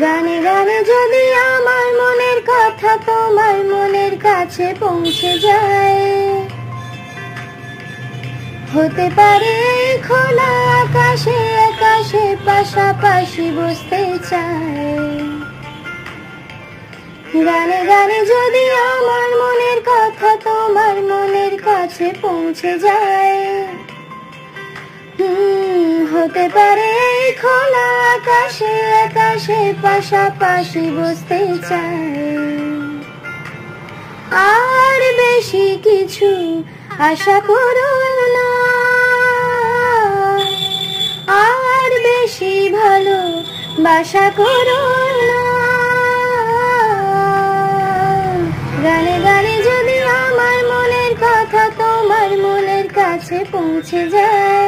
গানে গানে যদি আমার মনের কথা তোমার মনের কাছে পৌঁছে যায়, হতে পারে খোলা আকাশে আকাশে পাশাপাশি বসতে চায়। গানে গানে যদি আমার মনের কথা তোমার মনের কাছে পৌঁছে যায়, হতে পারে খোলা আকাশে আকাশে পাশাপাশি বসতে চায়। আর বেশি কিছু আশা করো না, আর বেশি ভালো বাসা করো না। গানে গানে যদি আমার মনের কথা তোমার মনের কাছে পৌঁছে যায়।